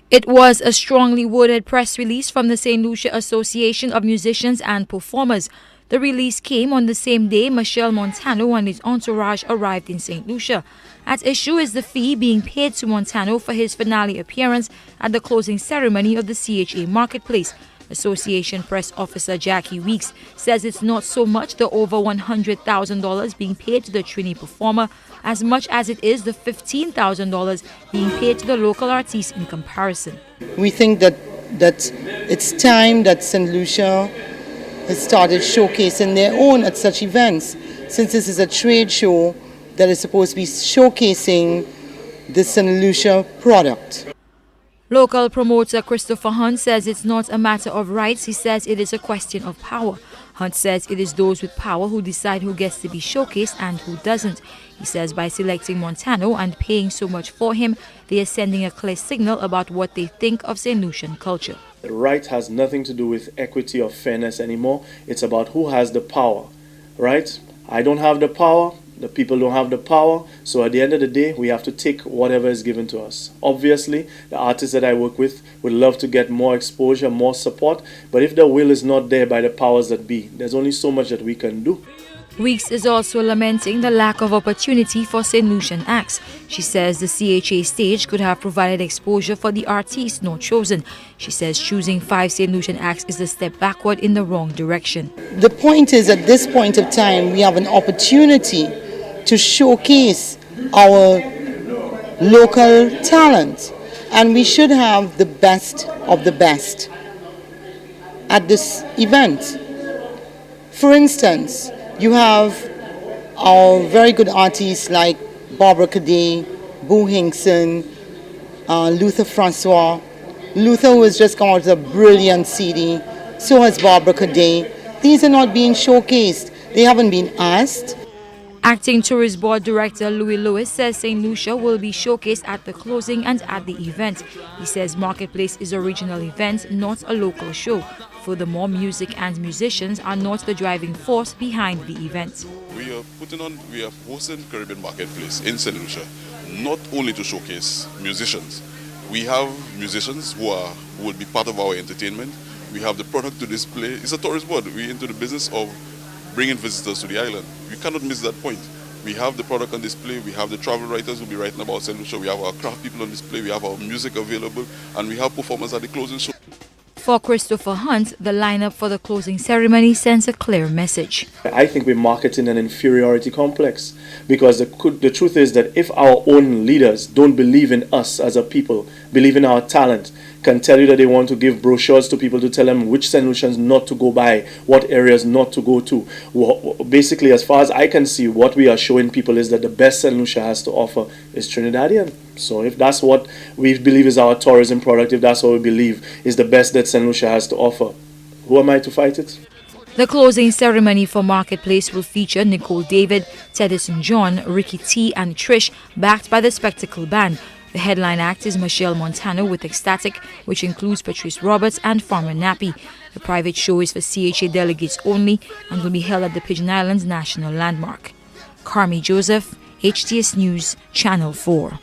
It was a strongly worded press release from the St. Lucia Association of Musicians and Performers. The release came on the same day Machel Montano and his entourage arrived in St. Lucia. At issue is the fee being paid to Montano for his finale appearance at the closing ceremony of the CHA Marketplace. Association Press Officer Jackie Weeks says it's not so much the over $100,000 being paid to the Trini performer as much as it is the $15,000 being paid to the local artist in comparison. We think that it's time that St. Lucia has started showcasing their own at such events, since this is a trade show that is supposed to be showcasing the St. Lucia product. Local promoter Christopher Hunt says it's not a matter of rights. He says it is a question of power. Hunt says it is those with power who decide who gets to be showcased and who doesn't. He says by selecting Montano and paying so much for him, they are sending a clear signal about what they think of St. Lucian culture. Right has nothing to do with equity or fairness anymore. It's about who has the power, right? I don't have the power. The people don't have the power, so at the end of the day, we have to take whatever is given to us. Obviously, the artists that I work with would love to get more exposure, more support, but if the will is not there by the powers that be, there's only so much that we can do. Weeks is also lamenting the lack of opportunity for St. Lucian acts. She says the CHA stage could have provided exposure for the artists not chosen. She says choosing 5 St. Lucian acts is a step backward in the wrong direction. The point is, at this point of time, we have an opportunity to showcase our local talent, and we should have the best of the best at this event. For instance, you have our very good artists like Barbara Cadet, Boo Hinkson, Luther Francois. Luther, who has just come out with a brilliant CD, so has Barbara Cadet. These are not being showcased. They haven't been asked. Acting Tourist Board Director Louis Lewis says St. Lucia will be showcased at the closing and at the event. He says Marketplace is a regional event, not a local show. Furthermore, music and musicians are not the driving force behind the event. We are hosting Caribbean Marketplace in St. Lucia, not only to showcase musicians. We have musicians who will be part of our entertainment. We have the product to display. It's a tourist board. We're into the business of bringing visitors to the island. We cannot miss that point. We have the product on display, we have the travel writers who will be writing about St. Lucia, we have our craft people on display, we have our music available, and we have performers at the closing show. For Christopher Hunt, the lineup for the closing ceremony sends a clear message. I think we're marketing an inferiority complex, because the truth is that if our own leaders don't believe in us as a people, believe in our talent, can tell you that they want to give brochures to people to tell them which St. Lucians not to go by, what areas not to go to. Basically, as far as I can see, what we are showing people is that the best St. Lucia has to offer is Trinidadian. So if that's what we believe is our tourism product, if that's what we believe is the best that St. Lucia has to offer, who am I to fight it? The closing ceremony for Marketplace will feature Nicole David, Teddyson John, Ricky T and Trish, backed by the Spectacle Band. The headline act is Machel Montano with Ecstatic, which includes Patrice Roberts and Farmer Nappy. The private show is for CHA delegates only and will be held at the Pigeon Islands National Landmark. Carmi Joseph, HTS News, Channel 4.